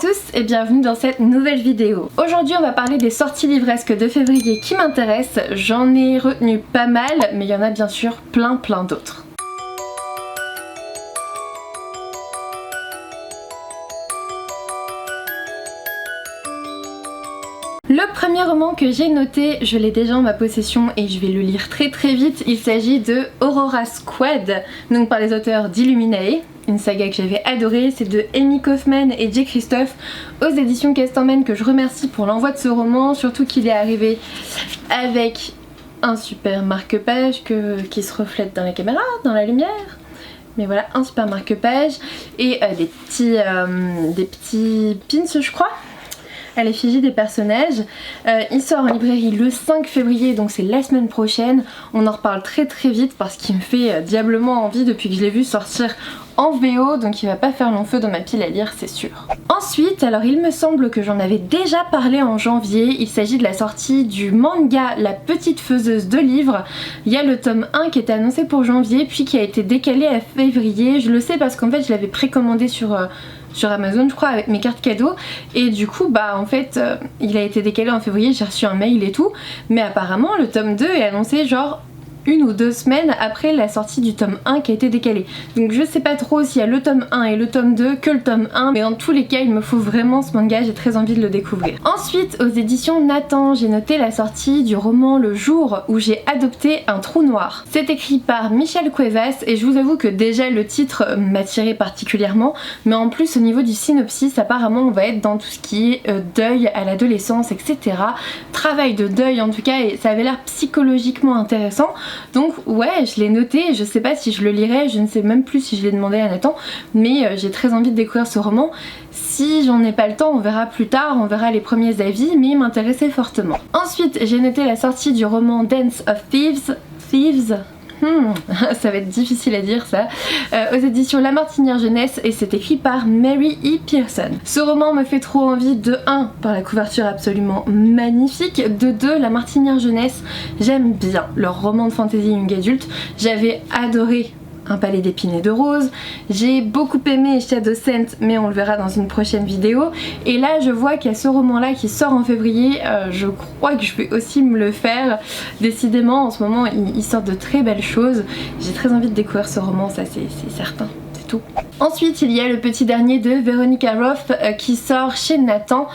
tous et bienvenue dans cette nouvelle vidéo. Aujourd'hui on va parler des sorties livresques de février qui m'intéressent. J'en ai retenu pas mal mais il y en a bien sûr plein d'autres. Le premier roman que j'ai noté, je l'ai déjà en ma possession et je vais le lire très vite. Il s'agit de Aurora Squad, donc par les auteurs d'Illuminae, une saga que j'avais adorée. C'est de Amy Kaufman et Jay Christophe aux éditions Casterman, que je remercie pour l'envoi de ce roman, surtout qu'il est arrivé avec un super marque-page qui se reflète dans la caméra, dans la lumière. Mais voilà, un super marque-page et des petits pins je crois, à l'effigie des personnages. Il sort en librairie le 5 février, donc c'est la semaine prochaine. On en reparle très vite parce qu'il me fait diablement envie depuis que je l'ai vu sortir en VO, donc il va pas faire long feu dans ma pile à lire, c'est sûr. Ensuite, alors il me semble que j'en avais déjà parlé en janvier, il s'agit de la sortie du manga La Petite Faiseuse de Livres. Il y a le tome 1 qui était annoncé pour janvier puis qui a été décalé à février. Je le sais parce qu'en fait je l'avais précommandé sur Amazon je crois avec mes cartes cadeaux et du coup bah en fait il a été décalé en février, j'ai reçu un mail et tout, mais apparemment le tome 2 est annoncé genre 1 ou 2 semaines après la sortie du tome 1 qui a été décalé. Donc je sais pas trop s'il y a le tome 1 et le tome 2 que le tome 1, mais en tous les cas il me faut vraiment ce manga, j'ai très envie de le découvrir. Ensuite aux éditions Nathan, j'ai noté la sortie du roman Le Jour où j'ai adopté un trou noir. C'est écrit par Michel Cuevas et je vous avoue que déjà le titre m'attirait particulièrement, mais en plus au niveau du synopsis apparemment on va être dans tout ce qui est deuil à l'adolescence, etc. Travail de deuil en tout cas, et ça avait l'air psychologiquement intéressant. Donc ouais, je l'ai noté, je sais pas si je le lirai, je ne sais même plus si je l'ai demandé à Nathan, mais j'ai très envie de découvrir ce roman. Si j'en ai pas le temps, on verra plus tard, on verra les premiers avis, mais il m'intéressait fortement. Ensuite, j'ai noté la sortie du roman Dance of Thieves. Ça va être difficile à dire ça, aux éditions La Martinière Jeunesse, et c'est écrit par Mary E. Pearson. Ce roman me fait trop envie, de 1 par la couverture absolument magnifique, de 2 La Martinière Jeunesse, j'aime bien leur roman de fantasy young adulte, j'avais adoré Un palais d'épines et de roses, j'ai beaucoup aimé Shadow Scent mais on le verra dans une prochaine vidéo, et là je vois qu'il y a ce roman là qui sort en février, je crois que je vais aussi me le faire. Décidément en ce moment il sort de très belles choses, j'ai très envie de découvrir ce roman, ça c'est certain. Ensuite il y a le petit dernier de Veronica Roth qui sort chez Nathan,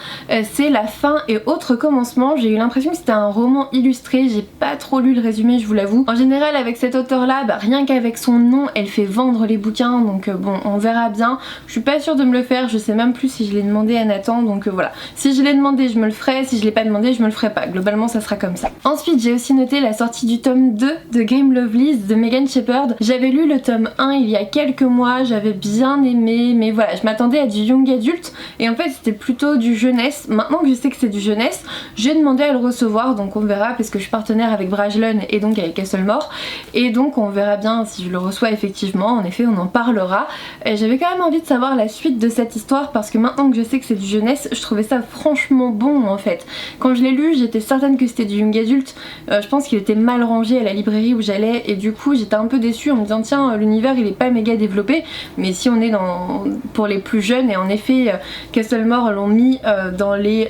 c'est La fin et autres commencements. J'ai eu l'impression que c'était un roman illustré, j'ai pas trop lu le résumé je vous l'avoue. En général avec cet auteur là, rien qu'avec son nom elle fait vendre les bouquins, donc bon on verra bien. Je suis pas sûre de me le faire, je sais même plus si je l'ai demandé à Nathan, donc voilà. Si je l'ai demandé je me le ferai, si je l'ai pas demandé je me le ferai pas, globalement ça sera comme ça. Ensuite j'ai aussi noté la sortie du tome 2 de Grim Lovelace de Megan Shepherd. J'avais lu le tome 1 il y a quelques mois, j'avais bien aimé, mais voilà, je m'attendais à du young adulte et en fait c'était plutôt du jeunesse. Maintenant que je sais que c'est du jeunesse, j'ai demandé à le recevoir, donc on verra, parce que je suis partenaire avec Brajlon et donc avec Castlemore, et donc on verra bien si je le reçois effectivement. En effet on en parlera. J'avais quand même envie de savoir la suite de cette histoire parce que maintenant que je sais que c'est du jeunesse, je trouvais ça franchement bon en fait. Quand je l'ai lu j'étais certaine que c'était du young adulte, je pense qu'il était mal rangé à la librairie où j'allais et du coup j'étais un peu déçue en me disant tiens l'univers il est pas méga développé, mais si on est pour les plus jeunes, et en effet Castlemore l'ont mis dans les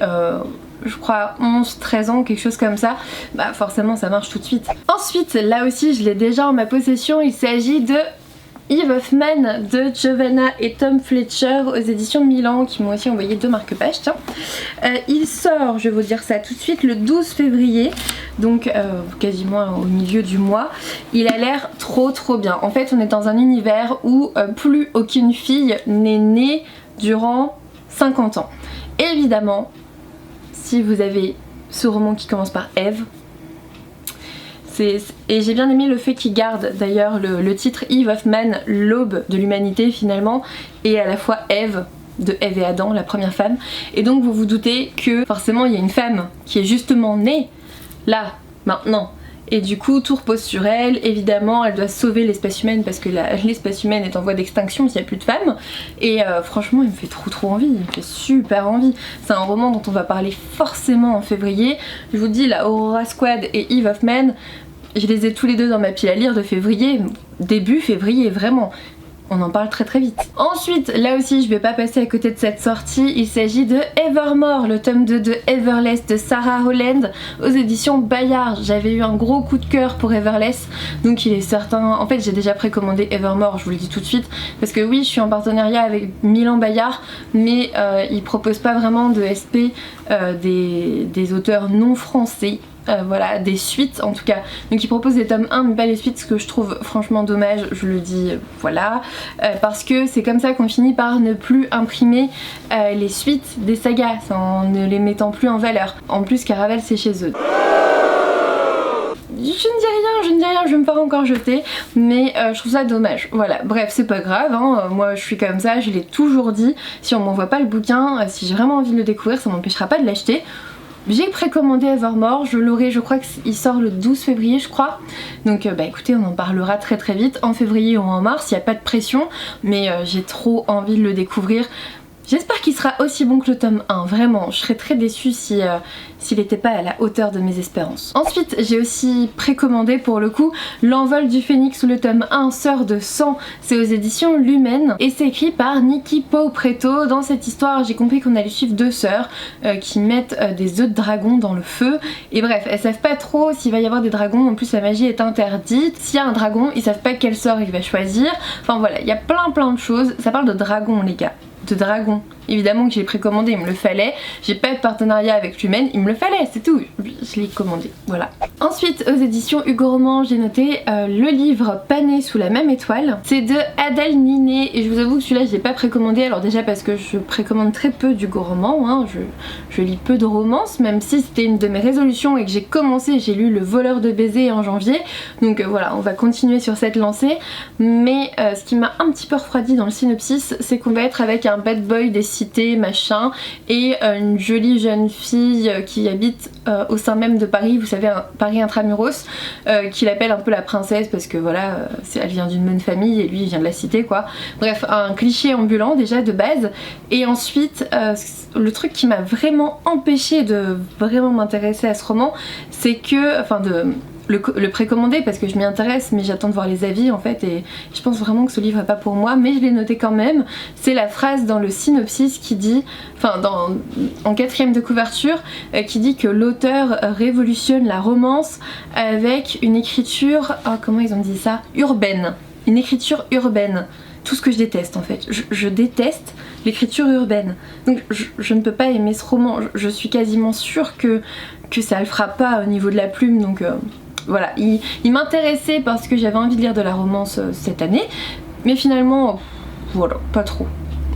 je crois 11-13 ans, quelque chose comme ça, bah forcément ça marche tout de suite. Ensuite là aussi je l'ai déjà en ma possession, il s'agit de Eve of Man de Giovanna et Tom Fletcher aux éditions Milan, qui m'ont aussi envoyé 2 marque-pages. Tiens, il sort, je vais vous dire ça tout de suite, le 12 février, donc quasiment au milieu du mois. Il a l'air trop bien. En fait on est dans un univers où plus aucune fille n'est née durant 50 ans. Évidemment si vous avez ce roman qui commence par Eve, et j'ai bien aimé le fait qu'il garde d'ailleurs le titre Eve of Man, l'aube de l'humanité finalement, et à la fois Eve, de Ève et Adam, la première femme, et donc vous vous doutez que forcément il y a une femme qui est justement née là, maintenant, et du coup tout repose sur elle. Évidemment elle doit sauver l'espèce humaine parce que l'espèce humaine est en voie d'extinction s'il n'y a plus de femmes, et franchement il me fait trop envie, il me fait super envie. C'est un roman dont on va parler forcément en février. Je vous dis, la Aurora Squad et Eve of Man, je les ai tous les deux dans ma pile à lire de février, début février vraiment. on en parle très très vite. Ensuite, là aussi je vais pas passer à côté de cette sortie, il s'agit de Evermore, le tome 2 de Everless de Sarah Holland aux éditions Bayard. J'avais eu un gros coup de cœur pour Everless, donc il est certain, en fait j'ai déjà précommandé Evermore, je vous le dis tout de suite, parce que oui je suis en partenariat avec Milan Bayard, mais ils proposent pas vraiment de SP des auteurs non français. Voilà, des suites en tout cas. Donc ils proposent des tomes 1 mais pas les suites, ce que je trouve franchement dommage, je le dis, voilà. Parce que c'est comme ça qu'on finit par ne plus imprimer les suites des sagas, en ne les mettant plus en valeur. En plus Caravel c'est chez eux. Je ne dis rien, je vais me faire encore jeter, mais je trouve ça dommage. Voilà, bref, c'est pas grave, hein. Moi je suis comme ça, je l'ai toujours dit. Si on m'envoie pas le bouquin, si j'ai vraiment envie de le découvrir, ça m'empêchera pas de l'acheter. J'ai précommandé Evermore, je l'aurai, je crois qu'il sort le 12 février je crois. Donc bah écoutez, on en parlera très très vite, en février ou en mars, il n'y a pas de pression, mais j'ai trop envie de le découvrir. J'espère qu'il sera aussi bon que le tome 1, vraiment, je serais très déçue si, s'il n'était pas à la hauteur de mes espérances. Ensuite, j'ai aussi précommandé pour le coup L'envol du phénix, le tome 1, Sœur de sang, c'est aux éditions Lumen, et c'est écrit par Nikki Pau-Preto. Dans cette histoire, j'ai compris qu'on allait suivre deux sœurs qui mettent des œufs de dragon dans le feu, et bref, elles savent pas trop s'il va y avoir des dragons, en plus la magie est interdite, s'il y a un dragon, ils savent pas quel sort il va choisir, enfin voilà, il y a plein de choses, ça parle de dragons les gars. De dragon. Évidemment que j'ai précommandé, il me le fallait. J'ai pas de partenariat avec Lumen, il me le fallait, c'est tout. Je l'ai commandé, voilà. Ensuite, aux éditions Hugo Roman, j'ai noté le livre Pané sous la même étoile. C'est de Adèle Niné et je vous avoue que celui-là je l'ai pas précommandé. Alors déjà parce que je précommande très peu d'Hugo Roman, hein. Je lis peu de romances, même si c'était une de mes résolutions et que j'ai commencé, j'ai lu Le voleur de baisers en janvier. Donc voilà, on va continuer sur cette lancée. Mais ce qui m'a un petit peu refroidi dans le synopsis, c'est qu'on va être avec un bad boy des cités, machin, et une jolie jeune fille qui habite au sein même de Paris, vous savez, Paris intramuros, qui l'appelle un peu la princesse parce que voilà, elle vient d'une bonne famille et lui il vient de la cité quoi. Bref, un cliché ambulant déjà de base. Et ensuite, le truc qui m'a vraiment empêché de vraiment m'intéresser à ce roman, c'est que, enfin le précommander parce que je m'y intéresse, mais j'attends de voir les avis en fait, et je pense vraiment que ce livre est pas pour moi, mais je l'ai noté quand même. C'est la phrase dans le synopsis qui dit, enfin en quatrième de couverture, qui dit que l'auteur révolutionne la romance avec une écriture, comment ils ont dit ça, urbaine, une écriture urbaine. Tout ce que je déteste en fait, je déteste l'écriture urbaine, donc je ne peux pas aimer ce roman. Je suis quasiment sûre que ça le fera pas au niveau de la plume, donc voilà, il m'intéressait parce que j'avais envie de lire de la romance cette année, mais finalement, voilà, pas trop.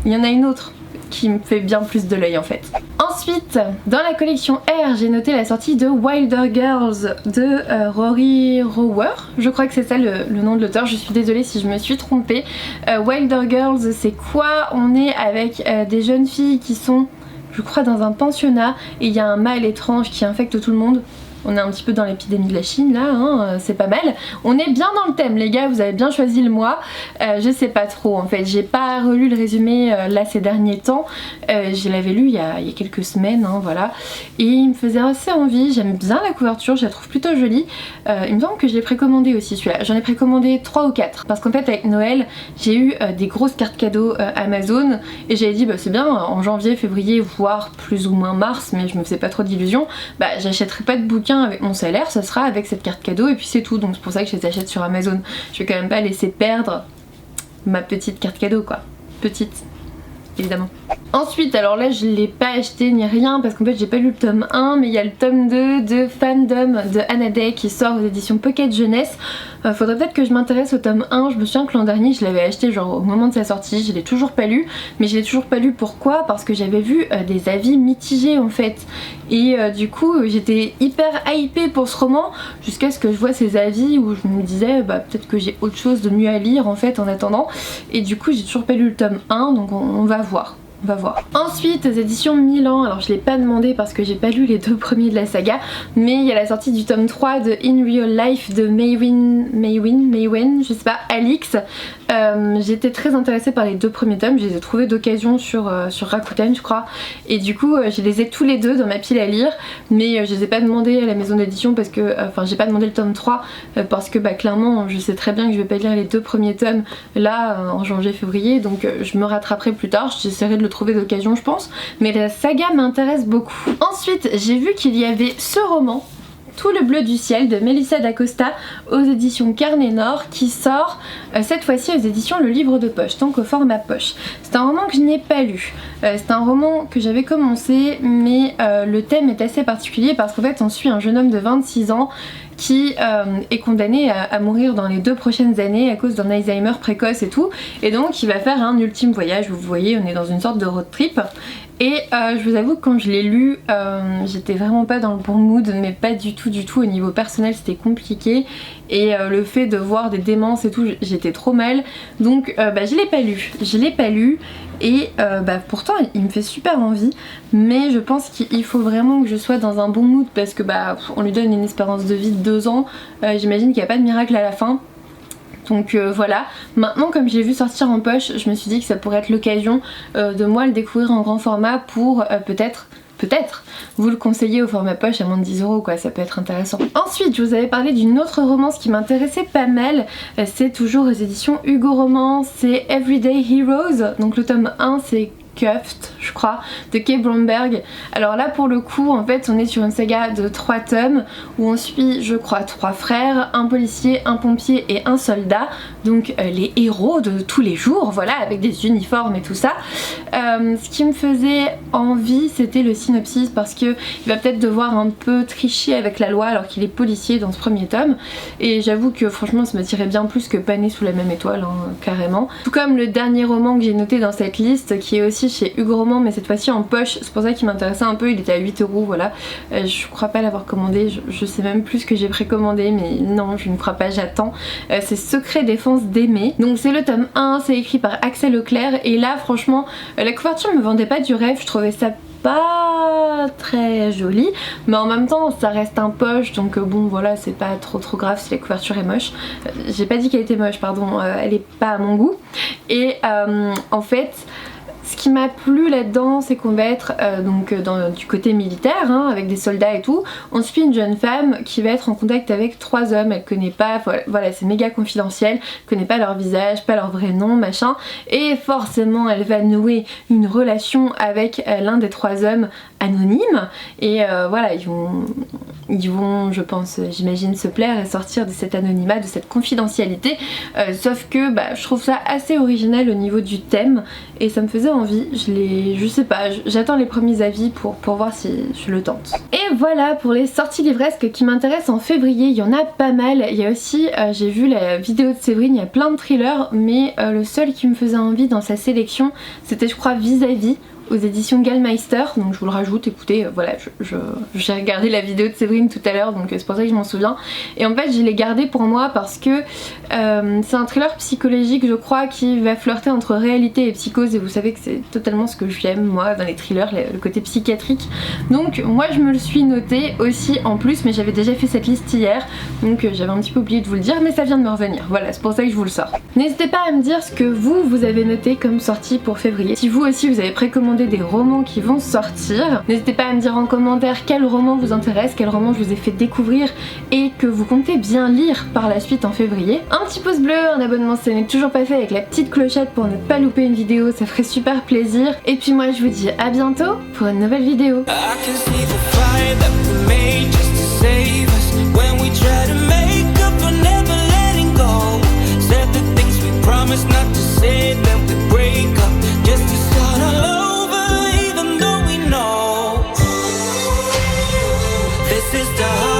Il y en a une autre qui me fait bien plus de l'œil en fait. Ensuite, dans la collection R, j'ai noté la sortie de Wilder Girls de Rory Rower. Je crois que c'est ça le nom de l'auteur, je suis désolée si je me suis trompée. Wilder Girls, c'est quoi? On est avec des jeunes filles qui sont, je crois, dans un pensionnat et il y a un mal étrange qui infecte tout le monde. On est un petit peu dans l'épidémie de la Chine là, hein, c'est pas mal. On est bien dans le thème les gars, vous avez bien choisi le mois. Je sais pas trop en fait, j'ai pas relu le résumé là ces derniers temps. Je l'avais lu il y a quelques semaines, hein, voilà. Et il me faisait assez envie, j'aime bien la couverture, je la trouve plutôt jolie. Il me semble que je l'ai précommandé aussi celui-là, j'en ai précommandé 3 ou 4. Parce qu'en fait avec Noël, j'ai eu des grosses cartes cadeaux Amazon. Et j'avais dit bah c'est bien, en janvier, février, voire plus ou moins mars, mais je me faisais pas trop d'illusions, bah j'achèterai pas de bouquins avec mon salaire, ça sera avec cette carte cadeau et puis c'est tout. Donc c'est pour ça que je les achète sur Amazon. Je vais quand même pas laisser perdre ma petite carte cadeau quoi. Petite, évidemment. Ensuite, alors là je l'ai pas acheté ni rien parce qu'en fait j'ai pas lu le tome 1, mais il y a le tome 2 de Fandom de Anna Day qui sort aux éditions Pocket Jeunesse. Faudrait peut-être que je m'intéresse au tome 1, je me souviens que l'an dernier je l'avais acheté genre au moment de sa sortie, je l'ai toujours pas lu, mais je l'ai toujours pas lu pourquoi? Parce que j'avais vu des avis mitigés en fait, et du coup j'étais hyper hypée pour ce roman jusqu'à ce que je vois ces avis où je me disais bah peut-être que j'ai autre chose de mieux à lire en fait en attendant, et du coup j'ai toujours pas lu le tome 1, donc on va voir. On va voir. Ensuite, aux éditions Milan, alors je l'ai pas demandé parce que j'ai pas lu les 2 premiers de la saga, mais il y a la sortie du tome 3 de In Real Life de Maywin, je sais pas, Alix. j'étais très intéressée par les 2 premiers tomes, je les ai trouvés d'occasion sur Rakuten je crois, et du coup je les ai tous les 2 dans ma pile à lire, mais je les ai pas demandé à la maison d'édition parce que, enfin j'ai pas demandé le tome 3 parce que bah clairement je sais très bien que je vais pas lire les 2 premiers tomes là en janvier-février, donc je me rattraperai plus tard, j'essaierai de le trouver d'occasion je pense, mais la saga m'intéresse beaucoup. Ensuite j'ai vu qu'il y avait ce roman, Tout le bleu du ciel de Melissa d'Acosta aux éditions Carnet Nord qui sort cette fois-ci aux éditions Le Livre de Poche, donc au format poche. C'est un roman que je n'ai pas lu, c'est un roman que j'avais commencé mais le thème est assez particulier parce qu'en fait on suit un jeune homme de 26 ans qui est condamné à mourir dans les 2 prochaines années à cause d'un Alzheimer précoce et tout, et donc il va faire un ultime voyage. Vous voyez, on est dans une sorte de road trip. Et je vous avoue que quand je l'ai lu, j'étais vraiment pas dans le bon mood, mais pas du tout au niveau personnel, c'était compliqué. Et le fait de voir des démences et tout, j'étais trop mal. Donc je l'ai pas lu. Et pourtant il me fait super envie, mais je pense qu'il faut vraiment que je sois dans un bon mood parce que on lui donne une espérance de vie de 2 ans, j'imagine qu'il n'y a pas de miracle à la fin. Donc voilà, maintenant comme je l'ai vu sortir en poche, je me suis dit que ça pourrait être l'occasion de moi le découvrir en grand format pour peut-être vous le conseiller au format poche à moins de 10 € quoi, ça peut être intéressant. Ensuite je vous avais parlé d'une autre romance qui m'intéressait pas mal, c'est toujours aux éditions Hugo Roman, c'est Everyday Heroes, donc le tome 1 c'est Cuffed je crois, de Kay Bromberg. Alors là pour le coup en fait on est sur une saga de 3 tomes où on suit je crois 3 frères, un policier, un pompier et un soldat, donc les héros de tous les jours, voilà, avec des uniformes et tout ça. Ce qui me faisait envie c'était le synopsis parce que il va peut-être devoir un peu tricher avec la loi alors qu'il est policier dans ce premier tome, et j'avoue que franchement ça me tirait bien plus que Pané sous la même étoile carrément. Tout comme le dernier roman que j'ai noté dans cette liste qui est aussi chez Hugo Roman mais cette fois-ci en poche, c'est pour ça qu'il m'intéressait un peu, il était à 8 €, voilà. Je crois pas l'avoir commandé, je sais même plus ce que j'ai précommandé, mais non je ne crois pas, j'attends. C'est Secret défense d'aimer, donc c'est le tome 1, c'est écrit par Axel Leclerc, et là franchement la couverture me vendait pas du rêve, je trouvais ça pas très joli, mais en même temps ça reste un poche, donc bon voilà, c'est pas trop grave si la couverture est moche. J'ai pas dit qu'elle était moche, pardon, elle est pas à mon goût. Et en fait ce qui m'a plu là-dedans, c'est qu'on va être du côté militaire, avec des soldats et tout. On suit une jeune femme qui va être en contact avec 3 hommes, elle connaît pas, voilà, c'est méga confidentiel, connaît pas leur visage, pas leur vrai nom, machin, et forcément elle va nouer une relation avec l'un des 3 hommes anonymes, et voilà, ils vont, je pense, j'imagine, se plaire et sortir de cet anonymat, de cette confidentialité, sauf que je trouve ça assez original au niveau du thème, et ça me faisait envie, je sais pas, j'attends les premiers avis pour voir si je le tente. Et voilà pour les sorties livresques qui m'intéressent en février, il y en a pas mal. Il y a aussi, j'ai vu la vidéo de Séverine, il y a plein de thrillers, mais le seul qui me faisait envie dans sa sélection c'était je crois Vis-à-vis aux éditions Gallmeister, donc je vous le rajoute, écoutez, voilà, j'ai regardé la vidéo de Séverine tout à l'heure, donc c'est pour ça que je m'en souviens, et en fait je l'ai gardé pour moi parce que c'est un thriller psychologique je crois qui va flirter entre réalité et psychose, et vous savez que c'est totalement ce que j'aime moi dans les thrillers, le côté psychiatrique, donc moi je me le suis noté aussi en plus, mais j'avais déjà fait cette liste hier, donc j'avais un petit peu oublié de vous le dire, mais ça vient de me revenir, voilà, c'est pour ça que je vous le sors. N'hésitez pas à me dire ce que vous avez noté comme sortie pour février, si vous aussi vous avez précommandé des romans qui vont sortir. N'hésitez pas à me dire en commentaire quel roman vous intéresse, quel roman je vous ai fait découvrir et que vous comptez bien lire par la suite en février. Un petit pouce bleu, un abonnement si ce n'est toujours pas fait, avec la petite clochette pour ne pas louper une vidéo, ça ferait super plaisir. Et puis moi je vous dis à bientôt pour une nouvelle vidéo. This is the